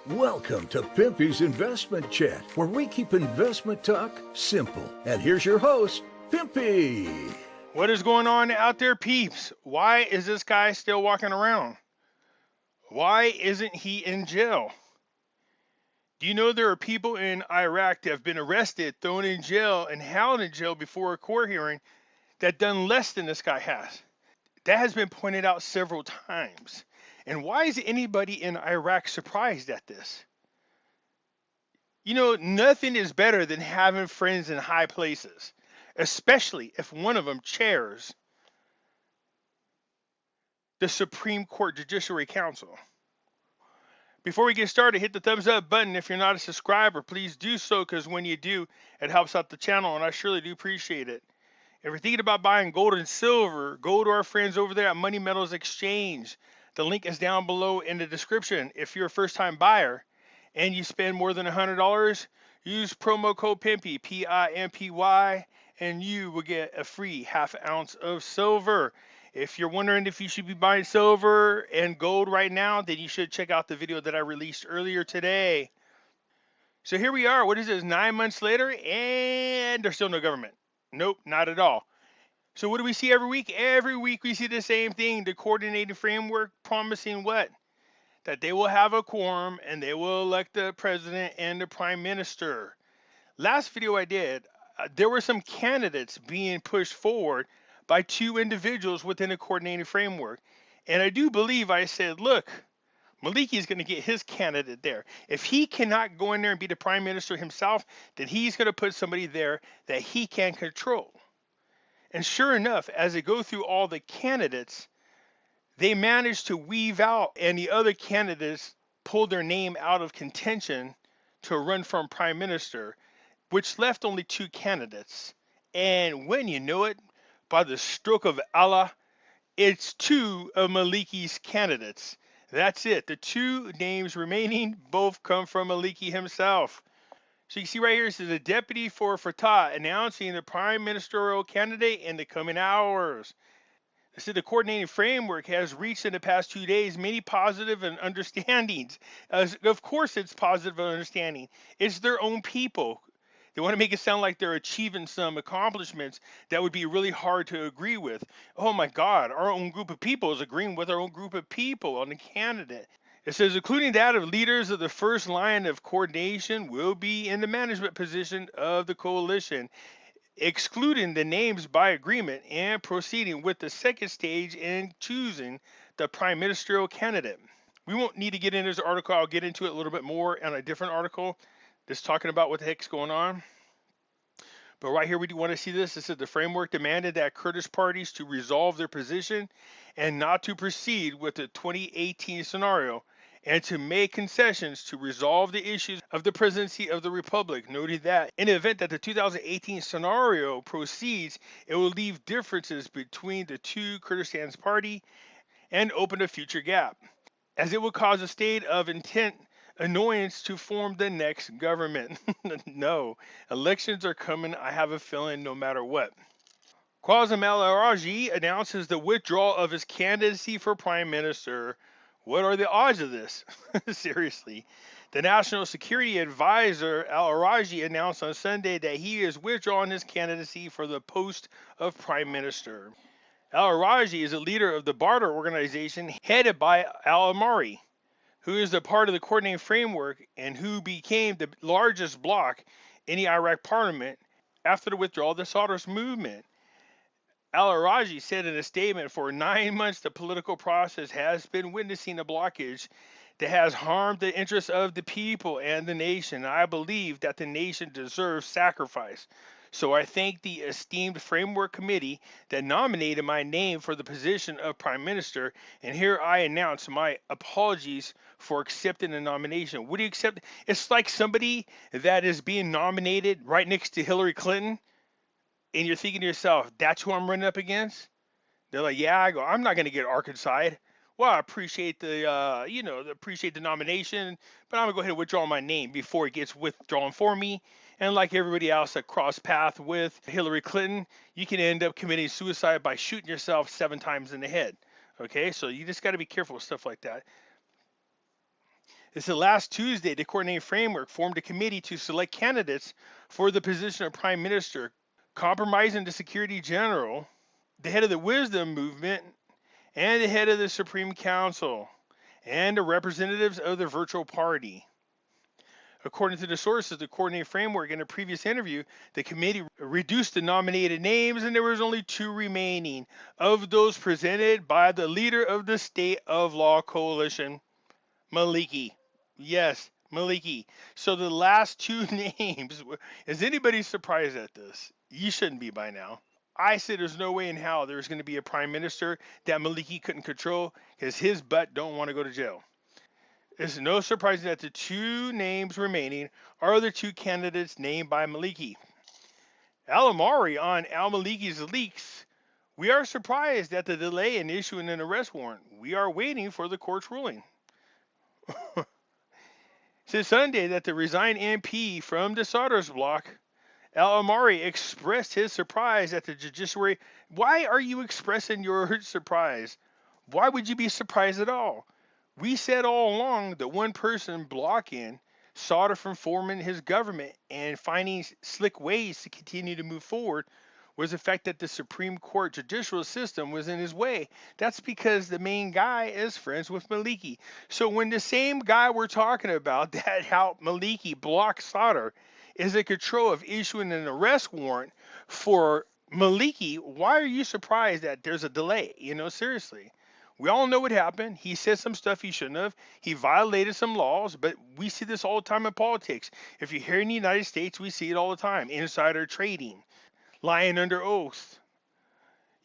Welcome to Pimpy's Investment Chat, where we keep investment talk simple. And here's your host, Pimpy. What is going on out there, peeps? Why is this guy still walking around? Why isn't he in jail? Do you know there are people in Iraq that have been arrested, thrown in jail, and held in jail before a court hearing that done less than this guy has? That has been pointed out several times. And why is anybody in Iraq surprised at this? You know, nothing is better than having friends in high places, especially if one of them chairs the Supreme Court Judiciary Council. Before we get started, hit the thumbs up button. If you're not a subscriber, please do so, because when you do, it helps out the channel, and I surely do appreciate it. If you're thinking about buying gold and silver, go to our friends over there at Money Metals Exchange. The link is down below in the description. If you're a first-time buyer and you spend more than $100, use promo code Pimpy, P-I-M-P-Y, and you will get a free ½ ounce of silver. If you're wondering if you should be buying silver and gold right now, then you should check out the video that I released earlier today. So here we are. What is this, 9 months later? And there's still no government. Nope, not at all. So what do we see every week? Every week we see the same thing. The coordinating framework promising what? That they will have a quorum and they will elect the president and the prime minister. Last video I did, there were some candidates being pushed forward by two individuals within the coordinating framework. And I do believe I said, look, Maliki is going to get his candidate there. If he cannot go in there and be the prime minister himself, then he's going to put somebody there that he can control. And sure enough, as they go through all the candidates, they managed to weave out, and the other candidates pulled their name out of contention to run for prime minister, which left only two candidates. And when you know it, by the stroke of Allah, it's two of Maliki's candidates. That's it. The two names remaining both come from Maliki himself. So you see right here, it says the deputy for Fatah announcing the prime ministerial candidate in the coming hours. It said the coordinating framework has reached in the past 2 days many positive and understandings. Of course it's positive understanding. It's their own people. They want to make it sound like they're achieving some accomplishments that would be really hard to agree with. Oh my God, our own group of people is agreeing with our own group of people on the candidate. It says, including that of leaders of the first line of coordination will be in the management position of the coalition, excluding the names by agreement and proceeding with the second stage in choosing the prime ministerial candidate. We won't need to get into this article. I'll get into it a little bit more on a different article, just talking about what the heck's going on. But right here, we do want to see this. It said the framework demanded that Kurdish parties to resolve their position and not to proceed with the 2018 scenario, and to make concessions to resolve the issues of the presidency of the republic, noting that in the event that the 2018 scenario proceeds, it will leave differences between the two Kurdistan's party and open a future gap, as it will cause a state of intent annoyance to form the next government. No, elections are coming, I have a feeling, no matter what. Qasem al-Araji announces the withdrawal of his candidacy for prime minister. What are the odds of this? Seriously. The National Security Advisor al-Araji announced on Sunday that he is withdrawing his candidacy for the post of prime minister. Al-Araji is a leader of the Barter organization headed by al-Amari, who is a part of the coordinating framework and who became the largest bloc in the Iraq parliament after the withdrawal of the Sadr's movement. Al-Araji said in a statement, for 9 months the political process has been witnessing a blockage that has harmed the interests of the people and the nation. I believe that the nation deserves sacrifice. So I thank the esteemed framework committee that nominated my name for the position of prime minister, and here I announce my apologies for accepting the nomination. Would you accept? It's like somebody that is being nominated right next to Hillary Clinton, and you're thinking to yourself, that's who I'm running up against? They're like, yeah. I go, I'm not going to get Arkansas. Well, I appreciate appreciate the nomination, but I'm going to go ahead and withdraw my name before it gets withdrawn for me. And like everybody else that crossed path with Hillary Clinton, you can end up committing suicide by shooting yourself 7 times in the head. Okay, so you just got to be careful with stuff like that. It's the last Tuesday, the coordinating framework formed a committee to select candidates for the position of Prime Minister, compromising the Secretary General, the head of the Wisdom Movement, and the head of the Supreme Council, and the representatives of the virtual party. According to the sources, the coordinating framework in a previous interview, the committee reduced the nominated names and there was only 2 remaining of those presented by the leader of the State of Law Coalition, Maliki. Yes, Maliki. So the last 2 names, is anybody surprised at this? You shouldn't be by now. I said there's no way in hell there's going to be a prime minister that Maliki couldn't control because his butt don't want to go to jail. It's no surprise that the 2 names remaining are the 2 candidates named by Maliki. Al-Amari on al-Maliki's leaks. We are surprised at the delay in issuing an arrest warrant. We are waiting for the court's ruling. Since Sunday that the resigned MP from the Sodders bloc, Al-Amari expressed his surprise at the judiciary. Why are you expressing your surprise? Why would you be surprised at all? We said all along that one person blocking Sodder from forming his government and finding slick ways to continue to move forward was the fact that the Supreme Court judicial system was in his way. That's because the main guy is friends with Maliki. So when the same guy we're talking about that helped Maliki block Sodder is in control of issuing an arrest warrant for Maliki, why are you surprised that there's a delay? Seriously. We all know what happened. He said some stuff he shouldn't have. He violated some laws, but we see this all the time in politics. If you're here in the United States, we see it all the time. Insider trading, lying under oath.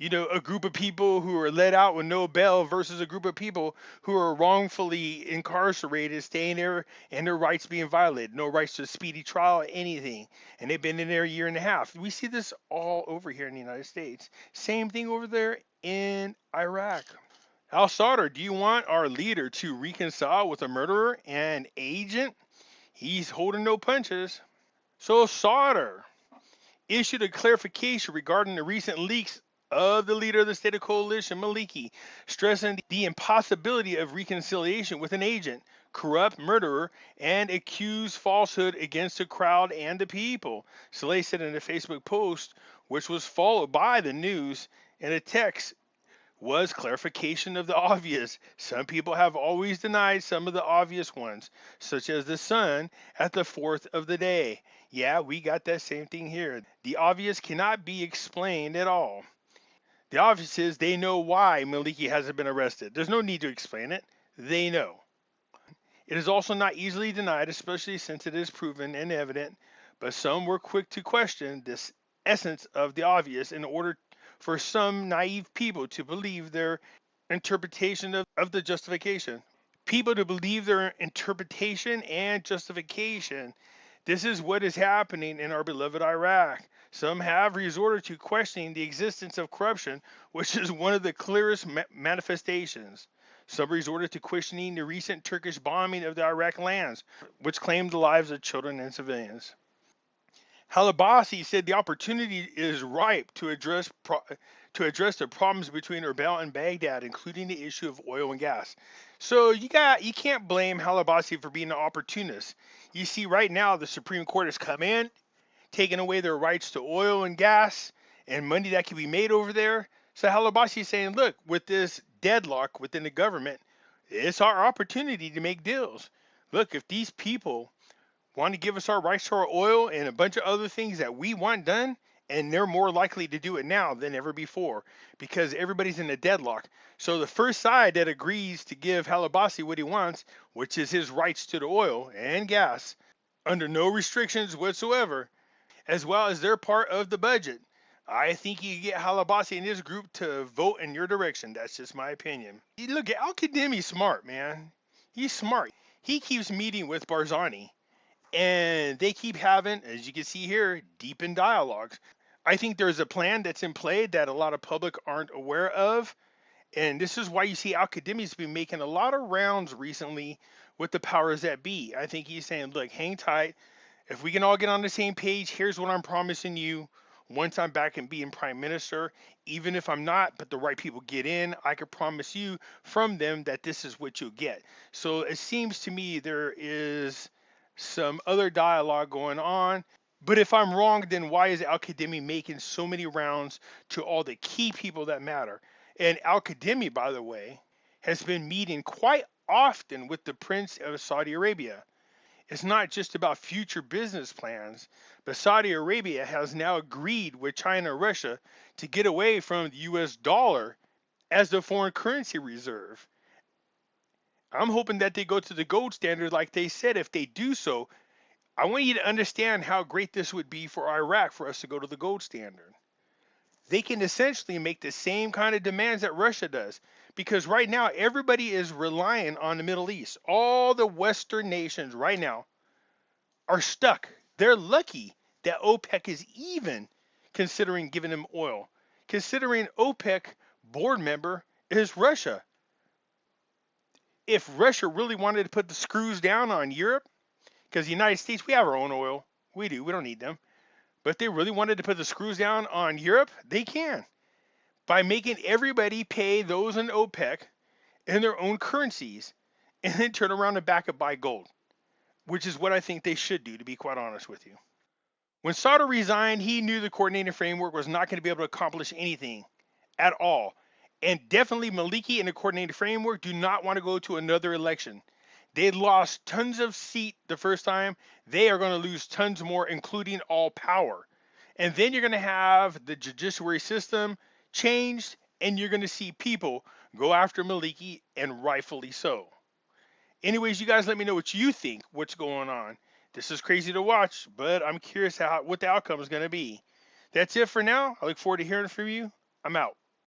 A group of people who are let out with no bail versus a group of people who are wrongfully incarcerated, staying there and their rights being violated. No rights to a speedy trial, anything. And they've been in there a year and a half. We see this all over here in the United States. Same thing over there in Iraq. Al Sodder, do you want our leader to reconcile with a murderer and agent? He's holding no punches. So Sodder issued a clarification regarding the recent leaks of the leader of the State of Coalition, Maliki, stressing the impossibility of reconciliation with an agent, corrupt murderer, and accused falsehood against the crowd and the people. Saleh said in a Facebook post, which was followed by the news, and a text was clarification of the obvious. Some people have always denied some of the obvious ones, such as the sun at the 4th of the day. Yeah, we got that same thing here. The obvious cannot be explained at all. The obvious is they know why Maliki hasn't been arrested. There's no need to explain it. They know. It is also not easily denied, especially since it is proven and evident, but some were quick to question this essence of the obvious in order for some naive people to believe their interpretation of the justification. People to believe their interpretation and justification. This is what is happening in our beloved Iraq. Some have resorted to questioning the existence of corruption, which is one of the clearest manifestations. Some resorted to questioning the recent Turkish bombing of the Iraq lands, which claimed the lives of children and civilians. Halabasi said the opportunity is ripe to address the problems between Erbil and Baghdad, including the issue of oil and gas. So you can't blame Halabasi for being an opportunist. You see, right now the Supreme Court has come in, taken away their rights to oil and gas and money that can be made over there. So Halabasi is saying, look, with this deadlock within the government, it's our opportunity to make deals. Look, if these people want to give us our rights to our oil and a bunch of other things that we want done, and they're more likely to do it now than ever before because everybody's in a deadlock. So the first side that agrees to give Halabasi what he wants, which is his rights to the oil and gas under no restrictions whatsoever, as well as their part of the budget, I think you get Halabasi and his group to vote in your direction. That's just my opinion. Look, Al-Kadhimi's smart, man. He's smart. He keeps meeting with Barzani. And they keep having, as you can see here, deepened dialogues. I think there's a plan that's in play that a lot of public aren't aware of. And this is why you see Al-Kadhimi's been making a lot of rounds recently with the powers that be. I think he's saying, look, hang tight. If we can all get on the same page, here's what I'm promising you. once I'm back and being prime minister, even if I'm not, but the right people get in, I can promise you from them that this is what you'll get. So it seems to me there is some other dialogue going on. But if I'm wrong, then why is Al Qademi making so many rounds to all the key people that matter? And Al Qademi, by the way, has been meeting quite often with the Prince of Saudi Arabia. It's not just about future business plans, but Saudi Arabia has now agreed with China and Russia to get away from the US dollar as the foreign currency reserve. I'm hoping that they go to the gold standard like they said. If they do so, I want you to understand how great this would be for Iraq for us to go to the gold standard. They can essentially make the same kind of demands that Russia does, because right now everybody is relying on the Middle East. All the Western nations right now are stuck. They're lucky that OPEC is even considering giving them oil. Considering OPEC board member is Russia. If Russia really wanted to put the screws down on Europe, because the United States, we have our own oil. We do. We don't need them. But if they really wanted to put the screws down on Europe, they can. By making everybody pay those in OPEC in their own currencies and then turn around and back up buy gold, which is what I think they should do, to be quite honest with you. When Sauder resigned, he knew the coordinating framework was not going to be able to accomplish anything at all. And definitely Maliki and the coordinating framework do not want to go to another election. They lost tons of seat the first time. They are going to lose tons more, including all power. And then you're going to have the judiciary system changed, and you're going to see people go after Maliki, and rightfully so. Anyways, you guys let me know what you think, what's going on. This is crazy to watch, but I'm curious what the outcome is going to be. That's it for now. I look forward to hearing from you. I'm out.